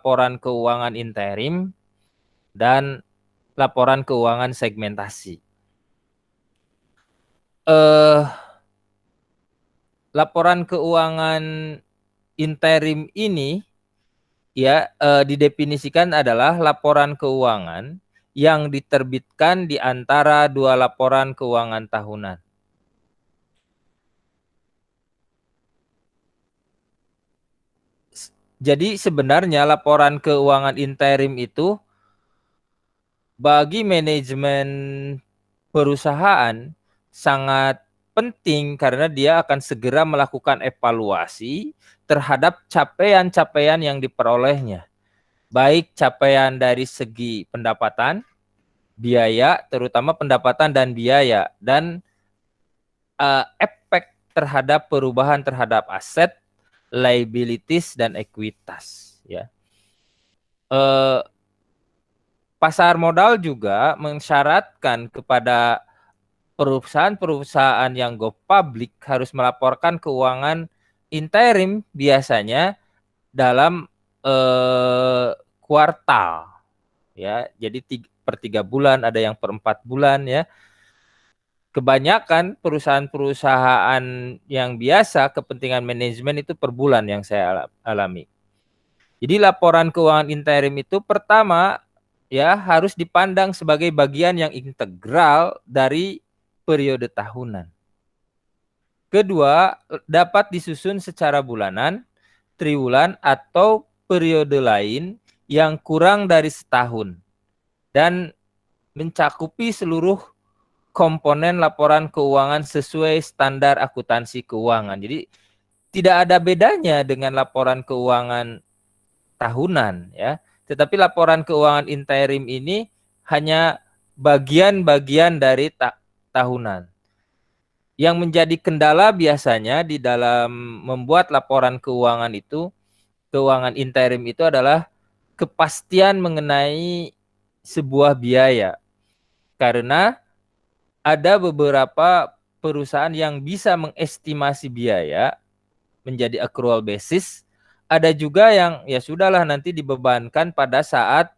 laporan keuangan interim dan laporan keuangan segmentasi. Laporan keuangan interim ini ya didefinisikan adalah laporan keuangan yang diterbitkan di antara dua laporan keuangan tahunan. Jadi sebenarnya laporan keuangan interim itu bagi manajemen perusahaan sangat penting karena dia akan segera melakukan evaluasi terhadap capaian-capaian yang diperolehnya. Baik capaian dari segi pendapatan, biaya, terutama pendapatan dan biaya, dan efek terhadap perubahan terhadap aset, liabilities, dan ekuitas. Ya. Pasar modal juga mensyaratkan kepada perusahaan-perusahaan yang go public harus melaporkan keuangan interim biasanya dalam kuartal, ya. Jadi per 3 bulan, ada yang per 4 bulan, ya. Kebanyakan perusahaan-perusahaan yang biasa kepentingan manajemen itu per bulan yang saya alami. Jadi laporan keuangan interim itu pertama ya harus dipandang sebagai bagian yang integral dari periode tahunan. Kedua, dapat disusun secara bulanan, triwulan, atau periode lain yang kurang dari setahun dan mencakupi seluruh komponen laporan keuangan sesuai standar akuntansi keuangan. Jadi tidak ada bedanya dengan laporan keuangan tahunan, ya. Tetapi laporan keuangan interim ini hanya bagian-bagian dari tahunan. Yang menjadi kendala biasanya di dalam membuat laporan keuangan itu, keuangan interim itu adalah kepastian mengenai sebuah biaya. Karena ada beberapa perusahaan yang bisa mengestimasi biaya menjadi accrual basis, ada juga yang ya sudahlah nanti dibebankan pada saat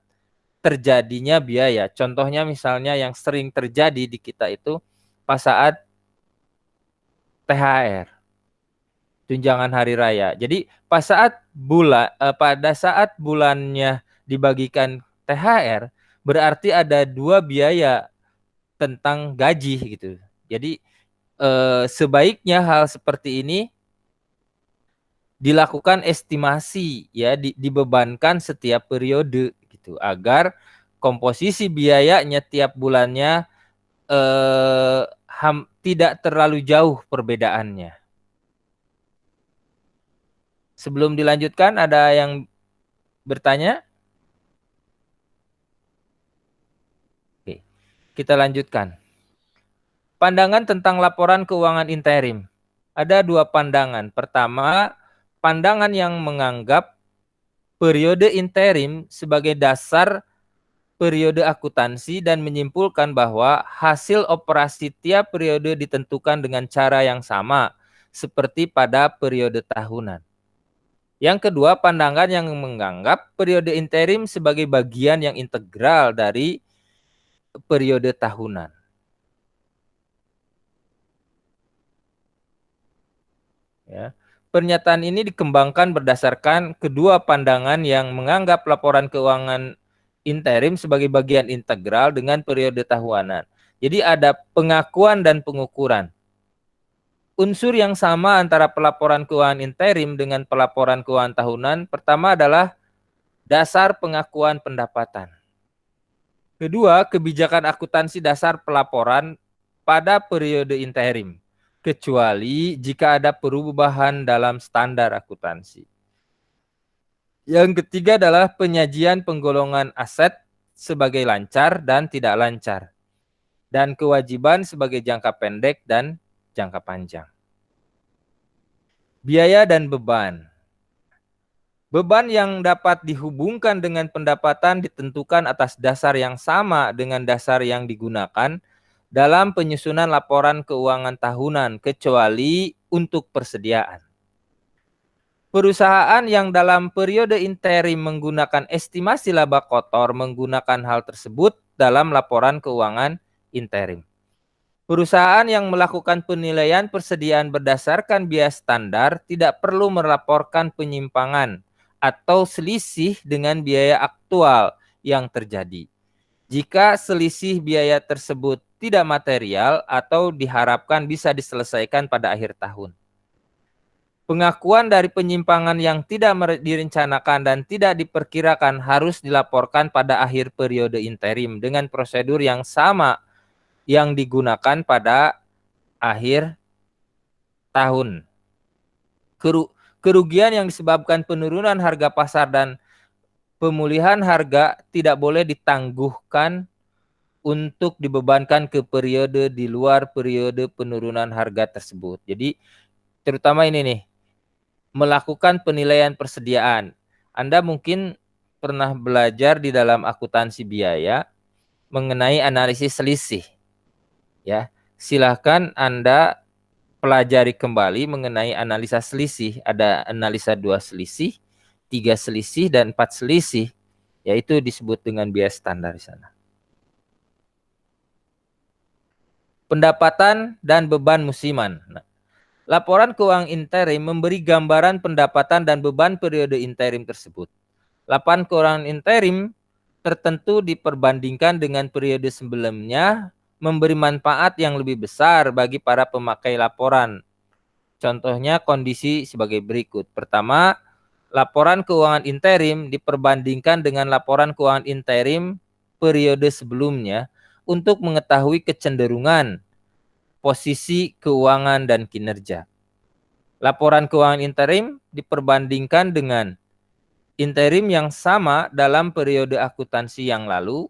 terjadinya biaya. Contohnya misalnya yang sering terjadi di kita itu pas saat THR, tunjangan hari raya. Jadi pada saat bulannya dibagikan THR, berarti ada dua biaya tentang gaji gitu. Jadi sebaiknya hal seperti ini dilakukan estimasi, ya, dibebankan setiap periode gitu agar komposisi biayanya tiap bulannya tidak terlalu jauh perbedaannya. Sebelum dilanjutkan, ada yang bertanya? Oke, kita lanjutkan. Pandangan tentang laporan keuangan interim. Ada dua pandangan. Pertama, pandangan yang menganggap periode interim sebagai dasar periode akuntansi dan menyimpulkan bahwa hasil operasi tiap periode ditentukan dengan cara yang sama seperti pada periode tahunan. Yang kedua, pandangan yang menganggap periode interim sebagai bagian yang integral dari periode tahunan. Ya. Pernyataan ini dikembangkan berdasarkan kedua pandangan yang menganggap laporan keuangan interim sebagai bagian integral dengan periode tahunan. Jadi ada pengakuan dan pengukuran. Unsur yang sama antara pelaporan keuangan interim dengan pelaporan keuangan tahunan, pertama adalah dasar pengakuan pendapatan. Kedua, kebijakan akuntansi dasar pelaporan pada periode interim, kecuali jika ada perubahan dalam standar akuntansi. Yang ketiga adalah penyajian penggolongan aset sebagai lancar dan tidak lancar, dan kewajiban sebagai jangka pendek dan jangka panjang. Biaya dan beban. Beban yang dapat dihubungkan dengan pendapatan ditentukan atas dasar yang sama dengan dasar yang digunakan dalam penyusunan laporan keuangan tahunan, kecuali untuk persediaan. Perusahaan yang dalam periode interim menggunakan estimasi laba kotor menggunakan hal tersebut dalam laporan keuangan interim. Perusahaan yang melakukan penilaian persediaan berdasarkan biaya standar tidak perlu melaporkan penyimpangan atau selisih dengan biaya aktual yang terjadi. Jika selisih biaya tersebut tidak material atau diharapkan bisa diselesaikan pada akhir tahun. Pengakuan dari penyimpangan yang tidak direncanakan dan tidak diperkirakan harus dilaporkan pada akhir periode interim dengan prosedur yang sama yang digunakan pada akhir tahun. Kerugian yang disebabkan penurunan harga pasar dan pemulihan harga tidak boleh ditangguhkan untuk dibebankan ke periode di luar periode penurunan harga tersebut. Jadi terutama ini nih, melakukan penilaian persediaan. Anda mungkin pernah belajar di dalam akuntansi biaya mengenai analisis selisih. Ya, silahkan Anda pelajari kembali mengenai analisa selisih. Ada analisa 2 selisih, 3 selisih, dan 4 selisih. Yaitu disebut dengan biaya standar di sana. Pendapatan dan beban musiman. Nah, laporan keuangan interim memberi gambaran pendapatan dan beban periode interim tersebut. Laporan keuangan interim tertentu diperbandingkan dengan periode sebelumnya memberi manfaat yang lebih besar bagi para pemakai laporan. Contohnya kondisi sebagai berikut. Pertama, laporan keuangan interim diperbandingkan dengan laporan keuangan interim periode sebelumnya untuk mengetahui kecenderungan, posisi keuangan dan kinerja. Laporan keuangan interim diperbandingkan dengan interim yang sama dalam periode akuntansi yang lalu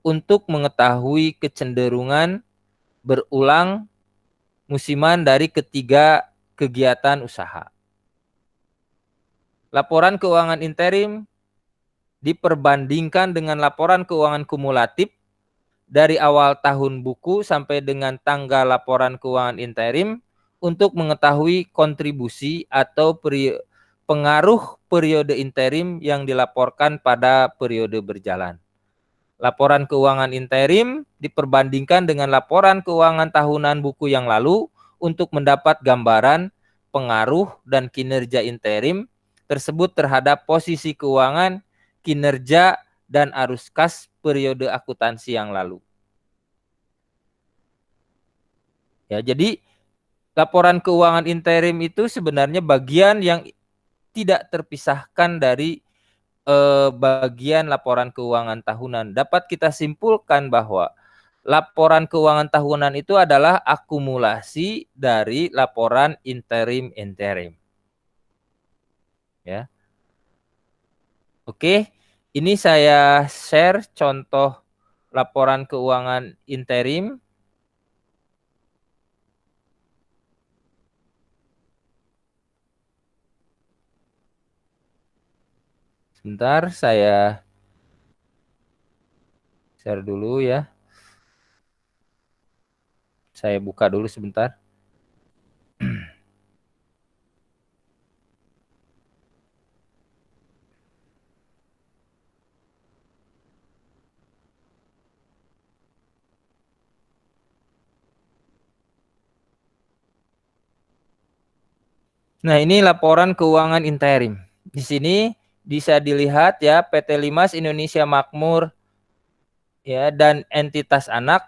untuk mengetahui kecenderungan berulang musiman dari ketiga kegiatan usaha. Laporan keuangan interim diperbandingkan dengan laporan keuangan kumulatif dari awal tahun buku sampai dengan tanggal laporan keuangan interim untuk mengetahui kontribusi atau pengaruh periode interim yang dilaporkan pada periode berjalan. Laporan keuangan interim diperbandingkan dengan laporan keuangan tahunan buku yang lalu untuk mendapat gambaran pengaruh dan kinerja interim tersebut terhadap posisi keuangan, kinerja, dan arus kas periode akuntansi yang lalu. Ya, jadi laporan keuangan interim itu sebenarnya bagian yang tidak terpisahkan dari bagian laporan keuangan tahunan. Dapat kita simpulkan bahwa laporan keuangan tahunan itu adalah akumulasi dari laporan interim. Ya. Oke, ini saya share contoh laporan keuangan interim. Sebentar, saya share dulu ya. Saya buka dulu sebentar. Nah, ini laporan keuangan interim. Di sini bisa dilihat ya PT Limas Indonesia Makmur ya dan entitas anak.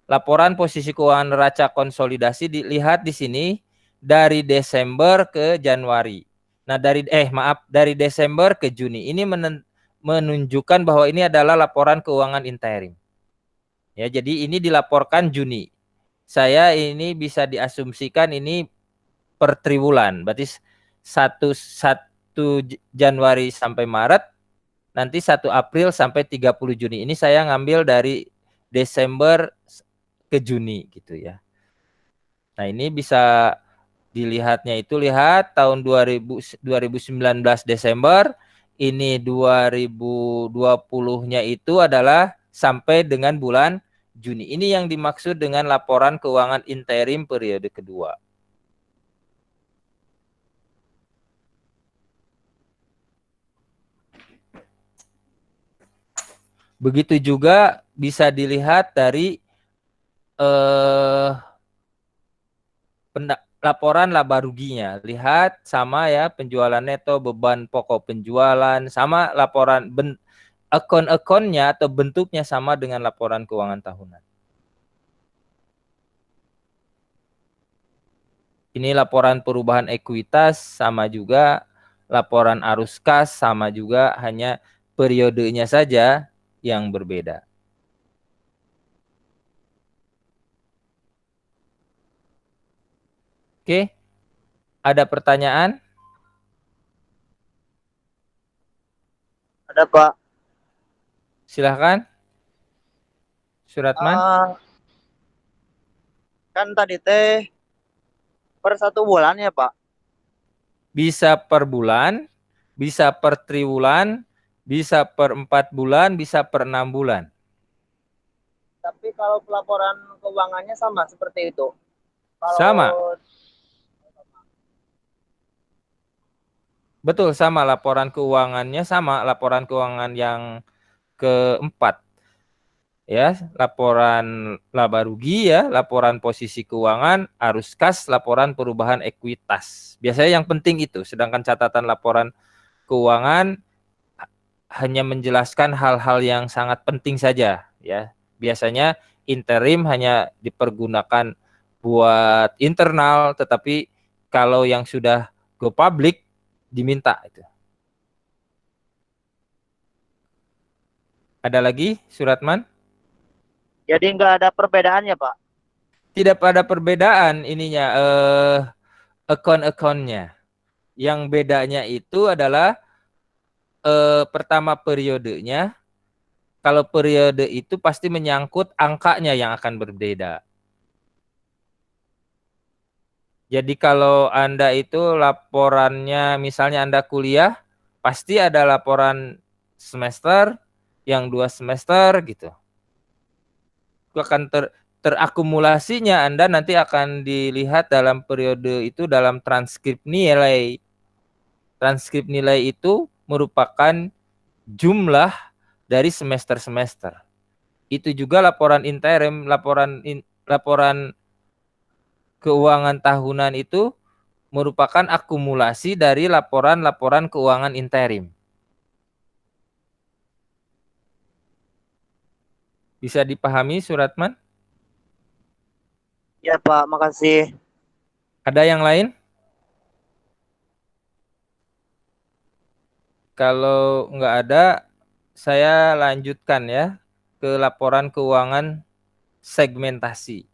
Laporan posisi keuangan neraca konsolidasi dilihat di sini dari Desember ke Januari. Nah, dari Desember ke Juni. Ini menunjukkan bahwa ini adalah laporan keuangan interim. Ya, jadi ini dilaporkan Juni. Saya ini bisa diasumsikan ini per triwulan. Berarti 1 Januari sampai Maret, nanti 1 April sampai 30 Juni. Ini saya ngambil dari Desember ke Juni gitu ya. Nah, ini bisa dilihatnya itu lihat tahun 2019 Desember, ini 2020-nya itu adalah sampai dengan bulan Juni. Ini yang dimaksud dengan laporan keuangan interim periode kedua. Begitu juga bisa dilihat dari laporan laba ruginya. Lihat sama ya, penjualan neto, beban pokok penjualan, sama laporan akun-akunnya atau bentuknya sama dengan laporan keuangan tahunan. Ini laporan perubahan ekuitas sama juga, laporan arus kas sama juga, hanya periodenya saja yang berbeda. Oke, ada pertanyaan? Ada Pak. Silahkan, Suratman. Kan tadi teh per 1 bulan ya Pak. Bisa per bulan, bisa per triwulan, bisa per 4 bulan, bisa per 6 bulan. Tapi kalau pelaporan keuangannya sama seperti itu. Sama, Kalau betul sama laporan keuangannya sama, laporan keuangan yang keempat. Ya, laporan laba rugi ya, laporan posisi keuangan, arus kas, laporan perubahan ekuitas. Biasanya yang penting itu, sedangkan catatan laporan keuangan hanya menjelaskan hal-hal yang sangat penting saja ya. Biasanya interim hanya dipergunakan buat internal, tetapi kalau yang sudah go public diminta itu. Ada lagi, Suratman? jadi nggak ada perbedaannya Pak. Tidak pada perbedaan ininya akun-akunnya. Yang bedanya itu adalah pertama periodenya. Kalau periode itu pasti menyangkut angkanya yang akan berbeda. Jadi kalau Anda itu laporannya, misalnya Anda kuliah, pasti ada laporan semester, yang 2 semester gitu. Itu akan terakumulasinya, Anda nanti akan dilihat dalam periode itu dalam transkrip nilai. Transkrip nilai itu merupakan jumlah dari semester-semester. Itu juga laporan interim, laporan keuangan tahunan itu merupakan akumulasi dari laporan-laporan keuangan interim. Bisa dipahami, Suratman? Ya Pak, makasih. Ada yang lain? Kalau nggak ada, saya lanjutkan ya ke laporan keuangan segmentasi.